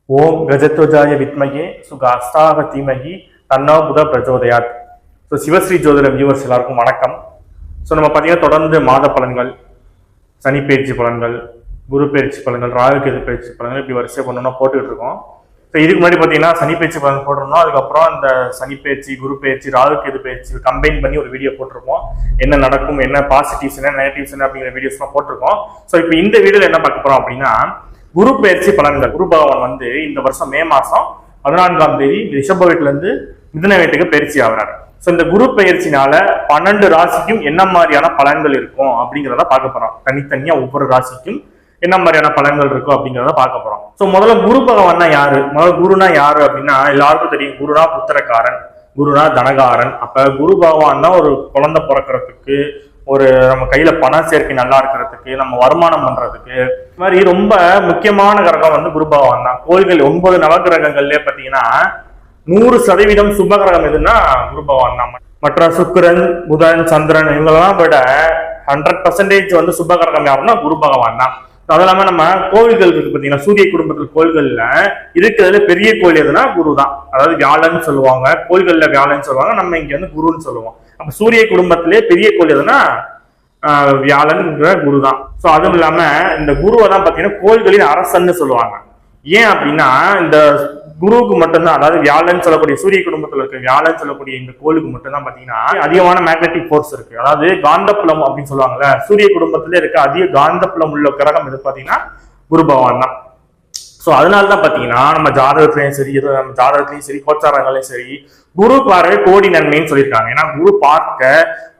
ஓம் கஜத்வஜாய வித்மகே சுகாஸ்தாக தீமகி தன்னா புத பிரஜோதயாத். ஸோ சிவஸ்ரீ ஜோதிட வியூவர்ஸ் எல்லாருக்கும் வணக்கம். ஸோ நம்ம பார்த்தீங்கன்னா தொடர்ந்து மாத பலன்கள், சனி பயிற்சி பலன்கள், குரு பயிற்சி பலன்கள், ராகு கேது பயிற்சி பலன்கள் இப்படி வரிசையாக ஒன்றா போட்டுக்கிட்டு இருக்கோம். ஸோ இதுக்கு முன்னாடி பார்த்தீங்கன்னா சனி பயிற்சி பலன் போட்டிருந்தோம். அதுக்கப்புறம் இந்த சனி பயிற்சி, குரு பயிற்சி, ராகு கேது பயிற்சி கம்பைன் பண்ணி ஒரு வீடியோ போட்டிருக்கோம். என்ன நடக்கும், என்ன பாசிட்டிவ்ஸ், என்ன நெகட்டிவ்ஸ் என்ன அப்படிங்கிற வீடியோஸ்லாம் போட்டிருக்கோம். ஸோ இப்போ இந்த வீடியோவில் என்ன பார்க்க போகிறோம் அப்படின்னா, குரு பயிற்சி பலன்கள். குரு பகவான் வந்து இந்த வருஷம் மே மாசம் 14ஆம் தேதி ரிஷப வீட்டுல இருந்து மிதுன வீட்டுக்கு பயிற்சி ஆகிறாரு. ஸோ இந்த குரு பயிற்சினால 12 ராசிக்கும் என்ன மாதிரியான பலன்கள் இருக்கும் அப்படிங்கிறத பார்க்க போறோம். தனித்தனியா ஒவ்வொரு ராசிக்கும் என்ன மாதிரியான பலன்கள் இருக்கும் அப்படிங்கிறத பார்க்க போறோம். ஸோ முதல்ல குரு பகவான்னா யாரு, முதல்ல குருனா யாரு அப்படின்னா எல்லாருக்கும் தெரியும். குருனா புத்திரக்காரன், குருனா தனகாரன். அப்ப குரு பகவான் தான் ஒரு குழந்தை பிறக்கிறதுக்கு, ஒரு நம்ம கையில பண சேர்க்கை நல்லா இருக்கிறதுக்கு, நம்ம வருமானம் பண்றதுக்கு, இது மாதிரி ரொம்ப முக்கியமான கிரகம் வந்து குரு பகவான் தான். கோள்கள் 9 நவகிரகங்கள்லயே பாத்தீங்கன்னா 100% சுப கிரகம் எதுன்னா குரு பகவான் தான். மற்ற சுக்கிரன், புதன், சந்திரன் இவங்கெல்லாம் விட 100% வந்து சுப கிரகம் யாருன்னா குரு பகவான் தான். அது இல்லாம நம்ம கோவில்கள் இருக்கு பாத்தீங்கன்னா, சூரிய குடும்பத்தில் கோள்கள்ல இருக்கிறதுல பெரிய கோயில் எதுனா குரு தான். அதாவது வியாழன்னு சொல்லுவாங்க, கோள்கள்ல வியாழன்னு சொல்லுவாங்க, நம்ம இங்க வந்து குருன்னு சொல்லுவோம். அப்ப சூரிய குடும்பத்திலே பெரிய கோயில் எதுனா வியாழன்ங்கிற குரு தான். ஸோ அதுவும் இல்லாம இந்த குருவை தான் பாத்தீங்கன்னா கோள்களின் அரசன்னு சொல்லுவாங்க. ஏன் அப்படின்னா இந்த குருவுக்கு மட்டும்தான், அதாவது வியாழன் சொல்லக்கூடிய சூரிய குடும்பத்தில் இருக்க வியாழன் சொல்லக்கூடிய இந்த கோளுக்கு மட்டும்தான் பாத்தீங்கன்னா அதிகமான மேக்னெட்டிக் ஃபோர்ஸ் இருக்கு. அதாவது காந்தப்புலம் அப்படின்னு சொல்லுவாங்கல்ல, சூரிய குடும்பத்திலே இருக்க அதிக காந்தப்புலம் உள்ள கிரகம் எது பாத்தீங்கன்னா குரு பகவான் தான். ஸோ அதனாலதான் பாத்தீங்கன்னா நம்ம ஜாதகத்திலையும் சரி, நம்ம ஜாதகத்திலையும் சரி, கோச்சாரங்களையும் சரி, குரு பார்வை கோடி நன்மைன்னு சொல்லியிருக்காங்க. ஏன்னா குரு பார்க்க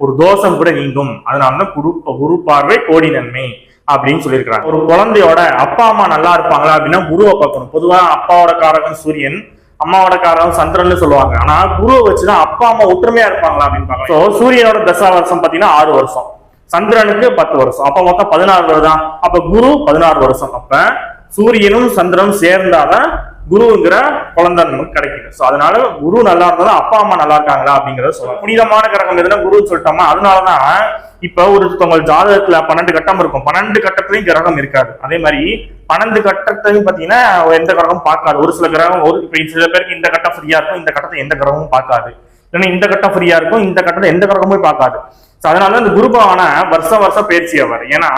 ஒரு தோஷம் கூட நீங்கும், அதனாலதான் குரு பார்வை கோடி நன்மை அப்படின்னு சொல்லியிருக்காங்க. ஒரு குழந்தையோட அப்பா அம்மா நல்லா இருப்பாங்களா அப்படின்னா குருவை பார்க்கணும். பொதுவா அப்பாவோட காரகம் சூரியன், அம்மாவோட காரகம் சந்திரன் சொல்லுவாங்க. ஆனா குருவை வச்சுதான் அப்பா அம்மா ஒற்றுமையா இருப்பாங்களா அப்படின்னு பார்க்கலாம். ஸோ சூரியனோட தசா வருஷம் பாத்தீங்கன்னா 6 வருஷம், சந்திரனுக்கு 10 வருஷம், அப்ப மொத்தம் 16 வருதான். அப்ப குரு 16 வருஷம். அப்ப சூரியனும் சந்திரனும் சேர்ந்தாதான் குருங்கிற குழந்தை நமக்கு கிடைக்குது. ஸோ அதனால குரு நல்லா இருந்தாலும் அப்பா அம்மா நல்லா இருக்காங்களா அப்படிங்கறத சொல்லலாம். புனிதமான கிரகம் எதுனா குருன்னு சொல்லிட்டோமா, அதனாலதான் இப்ப ஒருத்தவங்க ஜாதகத்துல 12 கட்டம் இருக்கும், 12 கட்டத்திலையும் கிரகம் இருக்காது. அதே மாதிரி 12 கட்டத்தையும் பாத்தீங்கன்னா எந்த கிரகமும் பார்க்காது. ஒரு சில கிரகம் சில பேருக்கு இந்த கட்டம் ஃப்ரீயா இருக்கும், இந்த கட்டத்தை எந்த கிரகமும் பார்க்காது. இல்லைன்னா இந்த கட்டம் ஃப்ரீயா இருக்கும், இந்த கட்டத்தை எந்த கிரகமும் பார்க்காது. அதனால இந்த குரு பகவான வருஷம் பயிற்சி ஆவார். ஏன்னா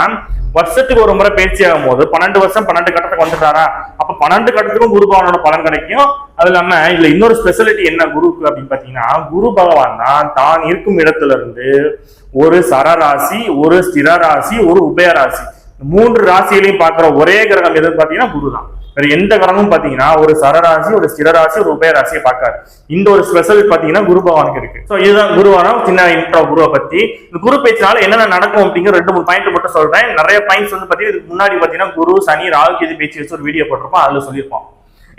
வருஷத்துக்கு ஒரு முறை பயிற்சி ஆகும் போது 12 வருஷம் 12 கட்டத்துக்கு வந்துட்டாரா, அப்ப 12 கட்டத்துக்கும் குரு பகவானோட பலன் கிடைக்கும். அது இல்லாம இதுல இன்னொரு ஸ்பெஷாலிட்டி என்ன குருக்கு அப்படின்னு பாத்தீங்கன்னா, குரு பகவான் தான் இருக்கும் இடத்துல இருந்து ஒரு சரராசி, ஒரு ஸ்திர ராசி, ஒரு உபயராசி, 3 ராசிகளையும் பாக்குற ஒரே கிரகம் எதுன்னு பாத்தீங்கன்னா குரு தான். வேற எந்த கிரகமும் பாத்தீங்கன்னா ஒரு சரராசி, ஒரு ஸ்திரராசி, ஒரு உபயராசியை பார்க்காது. இந்த ஒரு ஸ்பெஷல் பாத்தீங்கன்னா குரு பகவானுக்கு இருக்கு. ஸோ இதுதான் குருவான சின்ன இன்ட்ரோ குருவை பத்தி. இந்த குரு பேச்சினால என்னென்ன நடக்கும் அப்படிங்கிற 2-3 பாயிண்ட் மட்டும் சொல்றேன். நிறைய பாயிண்ட்ஸ் வந்து பாத்தீங்கன்னா இதுக்கு முன்னாடி பாத்தீங்கன்னா குரு, சனி, ராகு கேது பேச்சு வச்சு ஒரு வீடியோ போட்டிருப்போம், அதுல சொல்லியிருப்போம்.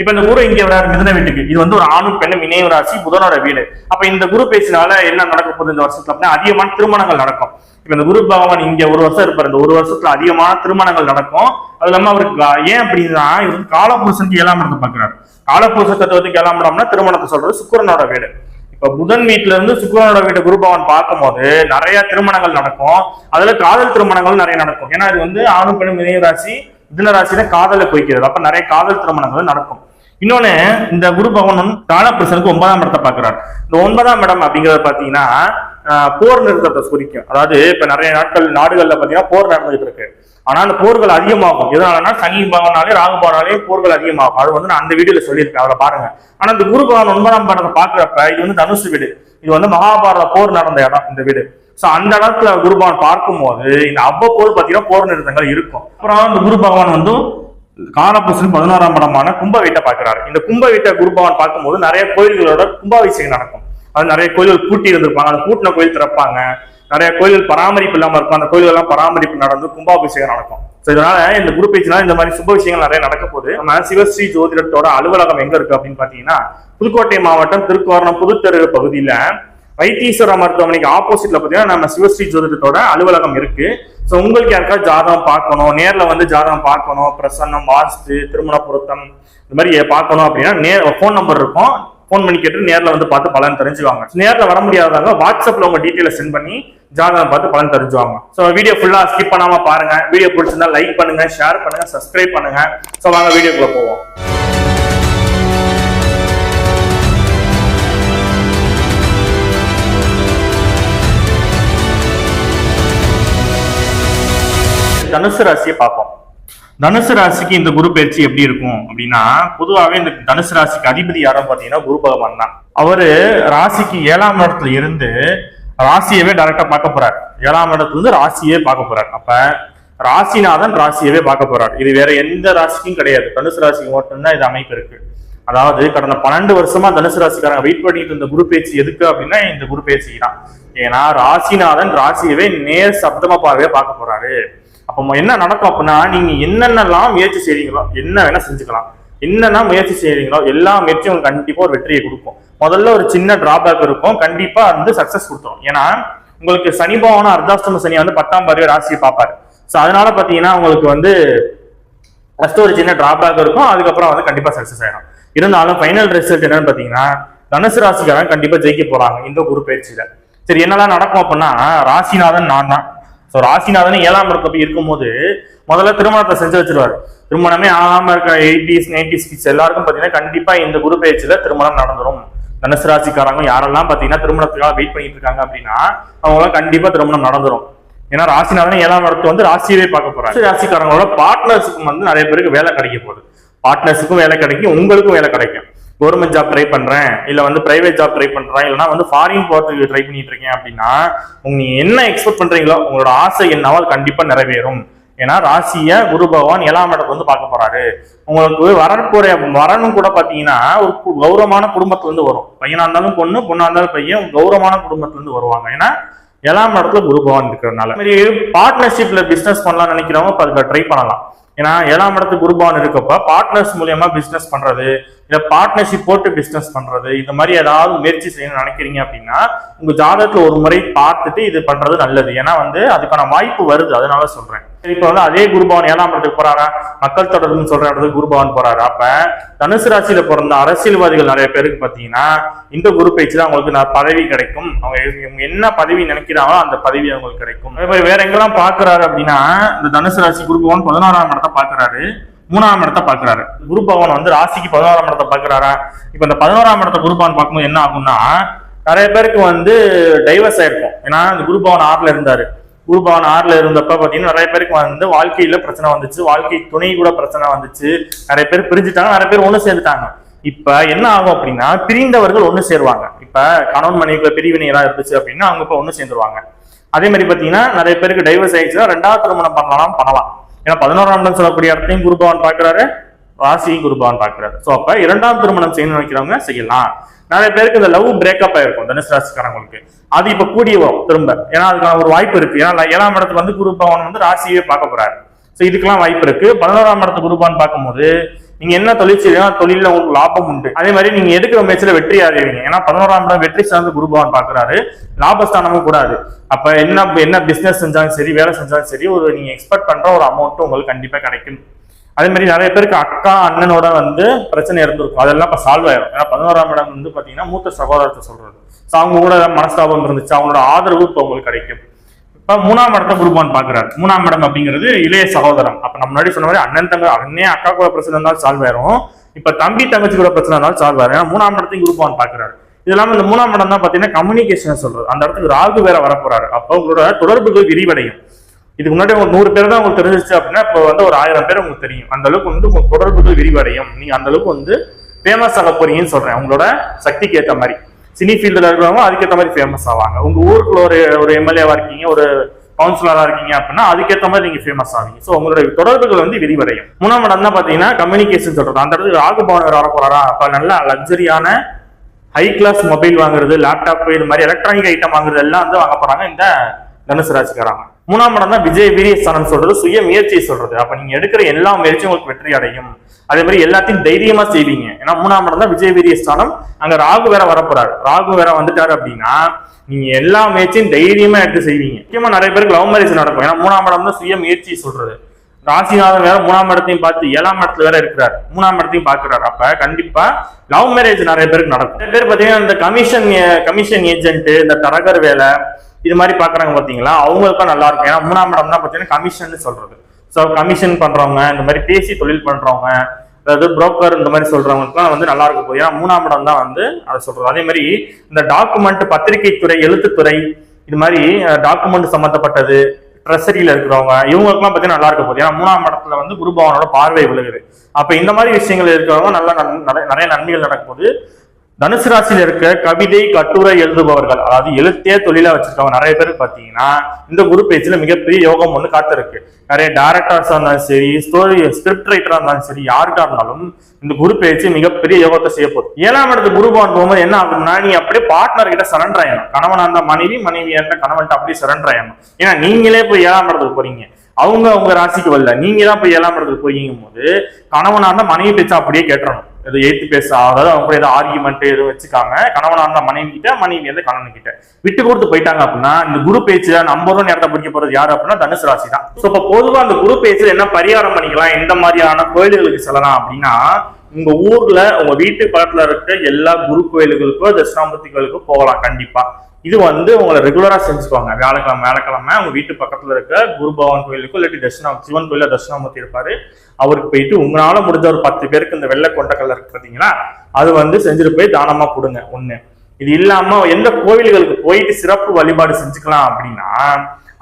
இப்ப இந்த குரு இங்க வராரு மிதுன வீட்டுக்கு. இது வந்து ஒரு ஆணும் பெண்ணும் இணைவு ராசி, புதனோட வீடு. அப்ப இந்த குரு பேச்சினால என்ன நடக்க போகுது இந்த வருஷத்துல அப்படின்னா அதிகமான திருமணங்கள் நடக்கும். இப்ப இந்த குரு பகவான் இங்க 1 வருஷம் இருப்பாரு, இந்த 1 வருஷத்துல அதிகமான திருமணங்கள் நடக்கும். அது இல்லாம அவருக்கு ஏன் அப்படின்னா இவரு காலபுருஷனுக்கு 7ஆம் இடத்தை பாக்குறாரு. காலபுருஷ தத்துவத்துக்கு 7ஆம் இடம்னா திருமணத்தை சொல்றது சுக்கிரனோட வீடு. இப்ப புதன் வீட்டுல இருந்து சுக்கிரனோட வீடு குரு பகவான் பார்க்கும் போது நிறைய திருமணங்கள் நடக்கும். அதுல காதல் திருமணங்கள் நிறைய நடக்கும். ஏன்னா இது வந்து ஆணும் பெண்ணும் இணைவு ராசி, மிதுன ராசியில காதலை குறிக்கிறது. அப்ப நிறைய காதல் திருமணங்கள் நடக்கும். இன்னொன்னு, இந்த குரு பகவான் காலபுருஷனுக்கு 9ஆம் இடத்தை பாக்குறாரு. இந்த 9ஆம் இடம் அப்படிங்கறத பாத்தீங்கன்னா போர் நிறுத்தத்தை குறிக்கும். அதாவது இப்ப நிறைய நாடுகள்ல பாத்தீங்கன்னா போர் நடந்துகிட்டு இருக்கு. ஆனா அந்த போர்கள் அதிகமாகும். எதனாலன்னா சனி பகவானாலே ராகு பகவானாலே போர்கள் அதிகமாகும். அது வந்து நான் அந்த வீடியோல சொல்லியிருக்கேன், அதை பாருங்க. ஆனா இந்த குரு பகவான் 9ஆம் இடத்தை பாக்குறப்ப இது வந்து தனுசு வீடு, இது வந்து மகாபாரத போர் நடந்த இடம் இந்த வீடு. சோ அந்த இடத்துல குரு பகவான் பார்க்கும் போது இந்த அவ்வப்போது பாத்தீங்கன்னா போர் நிறுத்தங்கள் இருக்கும். அப்புறம் இந்த குரு பகவான் வந்து காலபுருஷன் 11ஆம் இடமான கும்ப வீட்டை பாக்குறாரு. இந்த கும்ப வீட்டை குரு பகவான் பார்க்கும்போது நிறைய கோயில்களோட கும்பாபிஷேகம் நடக்கும். அது நிறைய கோயில்கள் பூட்டி இருந்திருப்பாங்க, அந்த பூட்டின கோயில் திறப்பாங்க. நிறைய கோயில்கள் பராமரிப்பு இல்லாம இருக்கும், அந்த கோயில்கள் எல்லாம் பராமரிப்பு நடந்து கும்பாபிஷேகம் நடக்கும். ஸோ இதனால இந்த குரு பேச்சினால இந்த மாதிரி சுப விஷயங்கள் நிறைய நடக்க போகுது. நம்ம சிவஸ்ரீ ஜோதிடத்தோட அலுவலகம் எங்க இருக்கு அப்படின்னு பாத்தீங்கன்னா, புதுக்கோட்டை மாவட்டம் திருக்கோரணம் புதுத்தெரு பகுதியில வைத்தீஸ்வர மருத்துவமனைக்கு ஆப்போசிட்ல பாத்தீங்கன்னா நம்ம சிவஸ்ரீ ஜோதிடத்தோட அலுவலகம் இருக்கு. ஸோ உங்களுக்கு யாருக்காவது ஜாதகம் பார்க்கணும், நேர்ல வந்து ஜாதகம் பார்க்கணும், பிரசன்னம், வாஸ்து, திருமண பொருத்தம் இந்த மாதிரி பார்க்கணும் அப்படின்னா ஃபோன் நம்பர் இருக்கும், ஃபோன் பண்ணி கேட்டு நேரில் வந்து பார்த்து பலன் தெரிஞ்சுவாங்க. நேரில் வர முடியாதவங்க வாட்ஸ்அப்ல உங்க டீட்டெயிலை சென்ட் பண்ணி ஜாதகம் பார்த்து பலன் தெரிஞ்சுவாங்க. ஸோ வீடியோ ஃபுல்லா ஸ்கிப் பண்ணாம பாருங்க. வீடியோ பிடிச்சிருந்தா லைக் பண்ணுங்க, ஷேர் பண்ணுங்க, சப்ஸ்கிரைப் பண்ணுங்க. ஸோ வாங்க வீடியோக்குள்ள போவோம். தனுசு ராசியை பார்ப்போம். தனுசு ராசிக்கு இந்த குரு பயிற்சி எப்படி இருக்கும் அப்படின்னா, பொதுவாகவே இந்த தனுசு ராசிக்கு அதிபதி யாரும் பார்த்தீங்கன்னா குரு பகவான் தான். அவரு ராசிக்கு 7ஆம் இடத்துல இருந்து ராசியவே டைரக்டா பார்க்க போறாரு. 7ஆம் இடத்துல இருந்து ராசியே பார்க்க போறாரு. அப்ப ராசிநாதன் ராசியவே பார்க்க போறாரு. இது வேற எந்த ராசிக்கும் கிடையாது, தனுசு ராசிக்கு மட்டும்தான் இது அமைப்பு இருக்கு. அதாவது கடந்த 12 வருஷமா தனுசு ராசிக்காரங்க வெயிட் பண்ணிட்டு இருந்த குரு பயிற்சி எதுக்கு அப்படின்னா இந்த குரு பயிற்சி தான். ஏன்னா ராசிநாதன் ராசியவே நேர் சப்தமா பார்வையா பார்க்க போறாரு. அப்ப என்ன நடக்கும் அப்படின்னா, நீங்க என்னென்னலாம் முயற்சி செய்றீங்களோ, என்ன வேணா செஞ்சுக்கலாம், என்னென்ன முயற்சி செய்றீங்களோ எல்லா முயற்சியும் உங்களுக்கு கண்டிப்பா ஒரு வெற்றியை கொடுக்கும். முதல்ல ஒரு சின்ன டிராபேக் இருக்கும், கண்டிப்பா வந்து சக்சஸ் கொடுத்துரும். ஏன்னா உங்களுக்கு சனி பகவான் அர்த்தாஷ்டம சனி வந்து 10ஆம் பார்வை ராசியை பார்ப்பாரு. ஸோ அதனால பாத்தீங்கன்னா உங்களுக்கு வந்து ஃபர்ஸ்ட் ஒரு சின்ன டிராபேக் இருக்கும், அதுக்கப்புறம் வந்து கண்டிப்பா சக்சஸ் ஆயிடும். இருந்தாலும் ஃபைனல் ரிசல்ட் என்னன்னு பாத்தீங்கன்னா, தனுசு ராசிக்காரன் கண்டிப்பா ஜெயிக்க போறாங்க இந்த குரு பயிற்சியில. சரி, என்னெல்லாம் நடக்கும் அப்படின்னா, ராசிநாதன் நான் தான். ஸோ ராசிநாதன் 7ஆம் இடத்துல போய் இருக்கும்போது முதல்ல திருமணத்தை செஞ்சு வச்சிருவாரு. திருமணமே ஆகாம இருக்க 80s 90s கிட்ஸ் எல்லாருக்கும் பாத்தீங்கன்னா கண்டிப்பா இந்த குரு பயிற்சியில திருமணம் நடந்துரும். தனுசு ராசிக்காரங்க யாரெல்லாம் பாத்தீங்கன்னா திருமணத்துக்காக வெயிட் பண்ணிட்டு இருக்காங்க அப்படின்னா அவங்களாம் கண்டிப்பா திருமணம் நடந்துரும். ஏன்னா ராசிநாதன் 7ஆம் இடத்துல வந்து ராசியவே பார்க்க போறாங்க. ராசிக்காரங்களோட பார்ட்னர்ஸுக்கும் வந்து நிறைய பேருக்கு வேலை கிடைக்க போகுது. பார்ட்னர்ஸுக்கும் வேலை கிடைக்கும், உங்களுக்கும் வேலை கிடைக்கும். கவர்மெண்ட் ஜாப் ட்ரை பண்றேன், இல்ல வந்து பிரைவேட் ஜாப் ட்ரை பண்றேன், இல்லைன்னா வந்து ஃபாரின் போறதுக்கு ட்ரை பண்ணிட்டு இருக்கேன் அப்படின்னா நீங்க என்ன எக்ஸ்பெக்ட் பண்றீங்களோ உங்களோட ஆசை என்னவோ அது கண்டிப்பா நிறைவேறும். ஏன்னா ராசிய குரு பகவான் 7ஆம் இடத்துல வந்து பார்க்க போறாரு. உங்களுக்கு வரப்போற வரணும் கூட பாத்தீங்கன்னா ஒரு கௌரவமான குடும்பத்துல இருந்து வரும். பையனா இருந்தாலும் பொண்ணு, பொண்ணா இருந்தாலும் பையன், கௌரவமான குடும்பத்துல இருந்து வருவாங்க. ஏன்னா 7ஆம் இடத்துல குரு பகவான் இருக்கிறதுனால. பார்ட்னர்ஷிப்ல பிசினஸ் பண்ணலாம் நினைக்கிறவங்க அதுக்கு ட்ரை பண்ணலாம். ஏன்னா 7ஆம் இடத்துக்கு குரு பகவான் இருக்கப்ப பார்ட்னர்ஸ் மூலியமா பிசினஸ் பண்றது, இல்ல பார்ட்னர்ஷிப் போட்டு பிசினஸ் பண்றது, இந்த மாதிரி ஏதாவது முயற்சி செய்யணும்னு நினைக்கிறீங்க அப்படின்னா உங்க ஜாதகத்துல ஒரு முறை பார்த்துட்டு இது பண்றது நல்லது. ஏன்னா வந்து அதுக்கான வாய்ப்பு வருது, அதனால சொல்றேன். இப்ப வந்து அதே குருபவன் 7ஆம் இடத்துக்கு போறாரா, மக்கள் தொடர்புன்னு சொல்ற இடத்துக்கு குருபவன் போறாரு. அப்ப தனுசு ராசியில பிறந்த அரசியல்வாதிகள் நிறைய பேருக்கு பாத்தீங்கன்னா இந்த குரு பயிற்சி தான் அவங்களுக்கு பதவி கிடைக்கும். அவங்க என்ன பதவி நினைக்கிறாங்களோ அந்த பதவி அவங்களுக்கு கிடைக்கும். வேற எங்கெல்லாம் பாக்குறாரு அப்படின்னா, இந்த தனுசு ராசி குருபவன் 16ஆம் இடத்தை பாக்குறாரு, 3ஆம் இடத்தை பாக்குறாரு. குரு பகவான் வந்து ராசிக்கு 16ஆம் இடத்தை பாக்குறாரா. இப்ப இந்த 16ஆம் இடத்தை குரு பகவான் பார்க்கும்போது என்ன ஆகும்னா, நிறைய பேருக்கு வந்து டைவர்ஸ் ஆயிருக்கும். ஏன்னா இந்த குரு பகவான் 6ல இருந்தாரு. குரு பகவான் 6ல இருந்தப்ப பாத்தீங்கன்னா நிறைய பேருக்கு வந்து வாழ்க்கையில பிரச்சனை வந்துச்சு, வாழ்க்கை துணை கூட பிரச்சனை வந்துச்சு, நிறைய பேர் பிரிஞ்சுட்டாங்க, நிறைய பேர் ஒண்ணு சேர்ந்துட்டாங்க. இப்ப என்ன ஆகும் அப்படின்னா, பிரிந்தவர்கள் ஒண்ணு சேருவாங்க. இப்ப கணவன் மனைவிக்குள்ள பிரிவினை ஏதாவது இருந்துச்சு அப்படின்னா அவங்க இப்ப ஒண்ணு சேர்ந்துருவாங்க. அதே மாதிரி பாத்தீங்கன்னா நிறைய பேருக்கு டைவர்ஸ் ஆயிடுச்சுன்னா 2வது திருமணம் பண்ணலாம். ஏன்னா 11ஆம் இடம் சொல்லக்கூடிய இடத்தையும் குரு பகவான் பாக்குறாரு, ராசியும் குரு பகவான் பாக்குறாரு. சோ அப்ப 2ஆம் திருமணம் செய்யணும்னு நினைக்கிறவங்க செய்யலாம். நிறைய பேருக்கு இந்த லவ் பிரேக்கப் ஆயிருக்கும் தனுசு ராசிக்காரங்களுக்கு, அது இப்ப கூடிய வரும் திரும்ப. ஏன்னா அதுக்கான ஒரு வாய்ப்பு இருக்கு. ஏன்னா 7ஆம் இடத்துல வந்து குரு பகவான் வந்து ராசியே பார்க்க போறாரு. சோ இதுக்கெல்லாம் வாய்ப்பு இருக்கு. 11ஆம் இடத்துல குரு பகவான் பார்க்கும்போது நீங்க என்ன தொழில் செய்யணும், தொழில உங்களுக்கு லாபம் உண்டு. அதே மாதிரி நீங்க எடுக்கிற முயற்சியில வெற்றி அடைவீங்க. ஏன்னா 11ஆம் இடம் வெற்றி சார்ந்து குரு பகவான் பாக்குறாரு, லாபஸ்தானமும் கூடாது. அப்ப என்ன பிசினஸ் செஞ்சாலும் சரி, வேலை செஞ்சாலும் சரி, ஒரு நீங்க எக்ஸ்பெக்ட் பண்ற ஒரு அமௌண்ட் உங்களுக்கு கண்டிப்பா கிடைக்கும். அதே மாதிரி நிறைய பேருக்கு அக்கா அண்ணனோட வந்து பிரச்சனை இருந்திருக்கும், அதெல்லாம் இப்ப சால்வ் ஆயிடும். ஏன்னா 11ஆம் இடம் வந்து பாத்தீங்கன்னா மூத்த சகோதரத்தை சொல்றது. அவங்க கூட மனஸ்தாபம் இருந்துச்சு, அவங்களோட ஆதரவு இப்ப உங்களுக்கு கிடைக்கும். இப்ப 3ஆம் இடத்தை குரு பகவான் பாக்குறாரு. 3ஆம் இடம் அப்படிங்கிறது இளைய சகோதரம். அப்ப நம்ம முன்னாடி சொன்ன மாதிரி அண்ணே அக்கா கூட பிரச்சனை இருந்தாலும் சால்வ் ஆயிரும். இப்ப தம்பி தங்கச்சி கூட பிரச்சனை இருந்தாலும் சால்வ் ஆயிரும். ஏன்னா 3ஆம் இடத்தையும் குரு பகவான் பாக்குறாரு. இது இல்லாம இந்த 3ஆம் இடம் தான் பாத்தீங்கன்னா கம்யூனிகேஷன் சொல்றது. அந்த இடத்துக்கு ராகு வேற வரப்போறாரு. அப்ப உங்களோட தொடர்புகள் விரிவடையும். இதுக்கு முன்னாடி ஒரு 100 பேர் தான் உங்களுக்கு தெரிஞ்சிச்சு அப்படின்னா இப்போ வந்து ஒரு 1000 பேர் உங்களுக்கு தெரியும். அந்த அளவுக்கு வந்து உங்க தொடர்புகள் விரிவடையும். நீங்க அந்த அளவுக்கு வந்து ஃபேமஸ் ஆக போறீங்கன்னு சொல்றேன். உங்களோட சக்திக்கு ஏற்ற மாதிரி சினி ஃபீல்டுல இருக்கிறவங்க அதுக்கேற்ற மாதிரி ஃபேமஸ் ஆவாங்க. உங்க ஊருக்குள்ள ஒரு எம்எல்ஏவா இருக்கீங்க, ஒரு கவுன்சிலரா இருக்கீங்க அப்படின்னா அதுக்கேற்ற மாதிரி நீங்க ஃபேமஸ் ஆவீங்க. ஸோ உங்களுடைய தொடர்புகள் வந்து விரிவடையும். 3ஆம் இடம் தான் பாத்தீங்கன்னா கம்யூனிகேஷன் சொல்றது. அந்த இடத்துக்கு ராகு பவன் வர போறாரா. அப்ப நல்ல லக்ஸரியான ஹை கிளாஸ் மொபைல் வாங்குறது, லேப்டாப், இது மாதிரி எலக்ட்ரானிக் ஐட்டம் வாங்குறது எல்லாம் வந்து வாங்க போறாங்க இந்த தனுசு ராசிக்காரங்க. 3ஆம் இடம் தான் விஜய் வீரியஸ்தானம் சொல்றது, சுய முயற்சியை சொல்றது. அப்ப நீங்க எடுக்கிற எல்லா முயற்சியும் உங்களுக்கு வெற்றி அடையும். அதே மாதிரி எல்லாத்தையும் தைரியமா செய்வீங்க. ஏன்னா 3ஆம் இடம் தான் விஜய் வீரியஸ்தானம். அங்க ராகு வேற வரப்போறாரு. ராகு வேற வந்துட்டாரு அப்படின்னா நீங்க எல்லா முயற்சியும் தைரியமா எடுத்து செய்வீங்க. முக்கியமா நிறைய பேருக்கு லவ் மேரேஜ் நடக்கும். ஏன்னா 3ஆம் இடம் தான் சுய முயற்சி சொல்றது. ராசிநாதன் வேற 3ஆம் இடத்தையும் பார்த்து 7ஆம் இடத்துல வேற இருக்கிறார், 3ஆம் இடத்தையும் பாக்குறாரு. அப்ப கண்டிப்பா லவ் மேரேஜ் நிறைய பேருக்கு நடக்கும். நிறைய பேர் பாத்தீங்கன்னா இந்த கமிஷன் ஏஜென்ட், இந்த தரகர் வேலை இது மாதிரி பாக்குறாங்க பாத்தீங்களா, அவங்களுக்கும் நல்லா இருக்கும். ஏன்னா 3ஆம் இடம் தான் பாத்தீங்கன்னா கமிஷன் சொல்றது. ஸோ கமிஷன் பண்றவங்க, இந்த மாதிரி பேசி தொழில் பண்றவங்க, அதாவது புரோக்கர் இந்த மாதிரி சொல்றவங்களுக்குலாம் வந்து நல்லா இருக்கும் போய். ஏன்னா 3ஆம் இடம் தான் வந்து அதை சொல்றது. அதே மாதிரி இந்த டாக்குமெண்ட், பத்திரிகை துறை, எழுத்துத்துறை, இது மாதிரி டாக்குமெண்ட் சம்பந்தப்பட்டது, ட்ரெஸரியில இருக்கிறவங்க இவங்களுக்குலாம் பார்த்தீங்கன்னா நல்லா இருக்க போகுது. ஏன்னா 3ஆம் இடத்துல வந்து குரு பகவானோட பார்வை விழுகுது. அப்ப இந்த மாதிரி விஷயங்கள் இருக்கிறவங்க நிறைய நன்மைகள் நடக்க போகுது. தனுசு ராசியில இருக்க கவிதை கட்டுரை எழுதுபவர்கள், அதாவது எழுத்தே தொழிலா வச்சிருக்கவங்க நிறைய பேர் பாத்தீங்கன்னா இந்த குரு பேச்சுல மிகப்பெரிய யோகம் ஒண்ணு காத்திருக்கு. நிறைய டைரக்டர்ஸா இருந்தாலும் சரி, ஸ்கிரிப்ட் ரைட்டரா இருந்தாலும் சரி, யாருக்கா இருந்தாலும் இந்த குரு பேச்சு மிகப்பெரிய யோகத்தை செய்ய போகுது. 7ஆம் இடத்துக்கு குரு பகவான் போகும்போது என்ன ஆகும்னா, நீ அப்படியே பார்ட்னர் கிட்ட சரண்டர் ஆயிடணும். கணவனா இருந்தா மனைவி, மனைவியா இருந்தா கணவன்கிட்ட அப்படியே சரண்டர் ஆயிடணும். ஏன்னா நீங்களே போய் 7ஆம் இடத்துக்கு போறீங்க, அவங்க உங்க ராசிக்கு வரல, நீங்க தான் போய் 7ஆம் இடத்துக்கு போய்க்கும் போது கணவனா இருந்தா மனைவி பேச்சா அப்படியே கேட்டுறணும். எது ஏத்து பேச, அதாவது அவங்க கூட ஏதோ ஆர்கியூமெண்ட் எதுவும் வச்சுக்காம, கணவனா இருந்தா மனைவி கிட்ட, மனைவி வந்து கணவன் கிட்ட விட்டு கொடுத்து போயிட்டாங்க அப்படின்னா இந்த குரு பேச்சுல நம்பரும் நேரத்தை பிடிக்க போறது யாரு அப்படின்னா தனுசு ராசி தான். ஸோ இப்ப பொதுவா அந்த குரு பேச்சுல என்ன பரிகாரம் பண்ணிக்கலாம், எந்த மாதிரியான கோயில்களுக்கு செல்லலாம் அப்படின்னா, உங்க ஊர்ல உங்க வீட்டு பக்கத்துல இருக்க எல்லா குரு கோயில்களுக்கோ தட்சிணாமூர்த்தி கோயிலுக்கும் போகலாம் கண்டிப்பா. இது வந்து உங்களை ரெகுலரா செஞ்சுக்குவாங்க. வியாழக்கிழமை உங்க வீட்டு பக்கத்துல இருக்க குரு பகவான் கோயிலுக்கும் இல்லாட்டி சிவன் கோயில தட்சிணாமூர்த்தி இருப்பாரு, அவருக்கு போயிட்டு உங்களால முடிஞ்ச ஒரு 10 பேருக்கு இந்த வெள்ளை கொண்டக்கல்ல இருக்கு பாத்தீங்களா, அது வந்து செஞ்சுட்டு போய் தானமா கொடுங்க. ஒண்ணு. இது இல்லாம எந்த கோவில்களுக்கு போயிட்டு சிறப்பு வழிபாடு செஞ்சுக்கலாம் அப்படின்னா,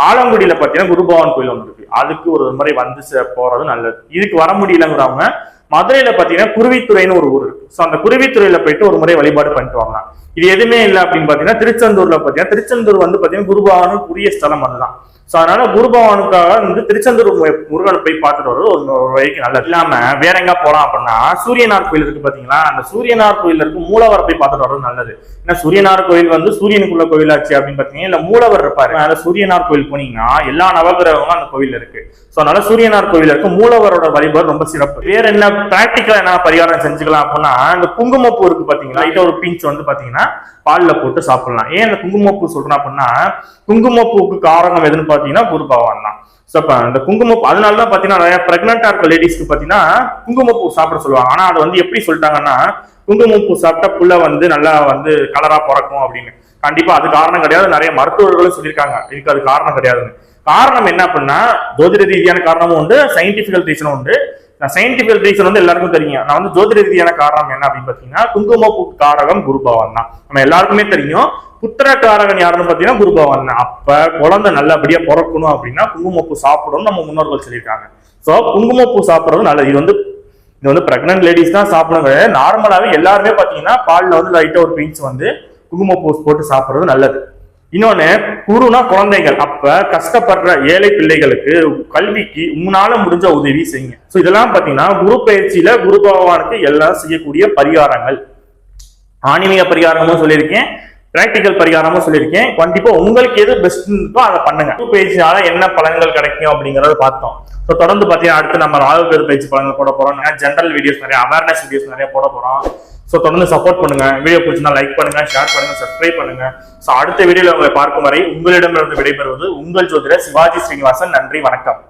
ஆலங்குடியில பாத்தீங்கன்னா குரு பகவான் கோயில் ஒன்று இருக்கு, அதுக்கு ஒரு முறை வந்து போறது நல்லது. இதுக்கு வர முடியலங்கிறவங்க மதுரையில பாத்தீங்கன்னா குருவித்துறைன்னு ஒரு ஊர் இருக்கு. ஸோ அந்த குருவித்துறையில போயிட்டு ஒரு முறை வழிபாடு பண்ணிட்டு வரலாம். இது எதுவுமே இல்லை அப்படின்னு பாத்தீங்கன்னா திருச்செந்தூர்ல பாத்தீங்கன்னா, திருச்செந்தூர் வந்து பாத்தீங்கன்னா குரு பகவானுக்கு உரிய ஸ்தலம் அதுதான். ஸோ அதனால குரு பகவானுக்காக வந்து திருச்செந்தூர் முருகனை போய் பார்த்துட்டு வர்றது ஒரு வழிக்கு நல்லது. இல்லாம வேற எங்க போலாம் அப்படின்னா, சூரியனார் கோயில் இருக்கு பாத்தீங்களா, அந்த சூரியனார் கோயில் இருக்கு மூலவரை போய் பார்த்துட்டு வர்றது நல்லது. ஏன்னா சூரியனார் கோயில் வந்து சூரியனுக்குள்ள கோயிலாச்சு அப்படின்னு பாத்தீங்கன்னா, இல்ல மூலவர் இருப்பாரு. அதனால சூரியனார் கோயில் போனீங்கன்னா எல்லா நவகிரகங்களும் அந்த கோயில் இருக்கு. ஸோ அதனால சூரியனார் கோயில் இருக்கு, மூலவரோட வழிபாடு ரொம்ப சிறப்பு. வேற என்ன பிராக்டிக்கலா என்ன பரிகாரம் செஞ்சுக்கலாம் அப்படின்னா, இந்த குங்குமப்பூ இருக்கு பாத்தீங்களா, இது ஒரு பிஞ்ச் வந்து பாத்தீங்கன்னா பால்ல போட்டு சாப்பிடலாம். ஏன் இந்த குங்குமப்பூ சொல்றேன் அப்படின்னா, குங்குமப்பூக்கு காரணம் எதுன்னு பாத்தீங்கன்னா குரு பகவான் தான். சோ அப்ப இந்த குங்குமப்பூ அதனாலதான் பாத்தீங்கன்னா நிறைய பிரெக்னெண்டா இருக்க லேடிஸ்க்கு பாத்தீங்கன்னா குங்குமப்பூ சாப்பிட சொல்லுவாங்க. ஆனா அது வந்து எப்படி சொல்லிட்டாங்கன்னா, குங்குமப்பூ சாப்பிட்டா புள்ள வந்து நல்லா வந்து கலரா பிறக்கும் அப்படின்னு. கண்டிப்பா அது காரணம் கிடையாது. நிறைய மருத்துவர்களும் சொல்லியிருக்காங்க இதுக்கு அது காரணம் கிடையாதுன்னு. காரணம் என்ன அப்படின்னா, ஜோதிட ரீதியான காரணமும் உண்டு, சயின்டிபிக்கல் ரீசனும் உண்டு. சயின்டிபிக்கல் ரீசன் வந்து எல்லாருக்கும் தெரியும். நான் வந்து ஜோதிட ரீதியான காரணம் என்ன அப்படின்னு பாத்தீங்கன்னா, குங்குமப்பூ காரகம் குரு பகவான் தான். நம்ம எல்லாருக்குமே தெரியும். புத்திர காரகன் யாருன்னு பாத்தீங்கன்னா குரு பகவான் தான். அப்ப குழந்தை நல்லபடியா பிறக்கணும் அப்படின்னா குங்குமப்பூ சாப்பிடணும்னு நம்ம முன்னோர்கள் சொல்லியிருக்காங்க. சோ குங்குமப்பூ சாப்பிடுறது நல்லது. இது வந்து பிரெக்னன்ட் லேடிஸ் தான் சாப்பிடுங்க. நார்மலாவே எல்லாருமே பாத்தீங்கன்னா பால்ல வந்து லைட்டா ஒரு பிஞ்ச் வந்து குங்குமப்பூ போட்டு சாப்பிடுறது நல்லது. இன்னொன்னு, குருனா குழந்தைகள். அப்ப கஷ்டப்படுற ஏழை பிள்ளைகளுக்கு கல்விக்கு உங்களால முடிஞ்ச உதவி செய்யுங்க. சோ இதெல்லாம் பாத்தீங்கன்னா குரு பயிற்சியில குரு பகவானுக்கு எல்லாம் செய்யக்கூடிய பரிகாரங்கள். ஆன்மீக பரிகாரமும் சொல்லியிருக்கேன், பிராக்டிக்கல் பரிகாரமும் சொல்லியிருக்கேன். கண்டிப்பா உங்களுக்கு எது பெஸ்ட் இருக்கோ அதை பண்ணுங்க. குரு பயிற்சியால என்ன பலன்கள் கிடைக்கும் அப்படிங்கறத பார்த்தோம். ஸோ தொடர்ந்து பார்த்தீங்கன்னா அடுத்து நம்ம ராகு பயிற்சி பலன்கள் போட போறோம். ஜென்ரல் வீடியோஸ் நிறைய, அவேர்னஸ் வீடியோஸ் நிறைய போட போறோம். ஸோ தொடர்ந்து சப்போர்ட் பண்ணுங்க. வீடியோ பிடிச்சிருந்தா லைக் பண்ணுங்க, ஷேர் பண்ணுங்க, சப்ஸ்கிரைப் பண்ணுங்க. ஸோ அடுத்த வீடியோல உங்களை பார்க்கும் வரை உங்களிடமிருந்து விடைபெறுவது உங்கள் ஜோதிடர் சிவாஜி ஸ்ரீனிவாசன். நன்றி, வணக்கம்.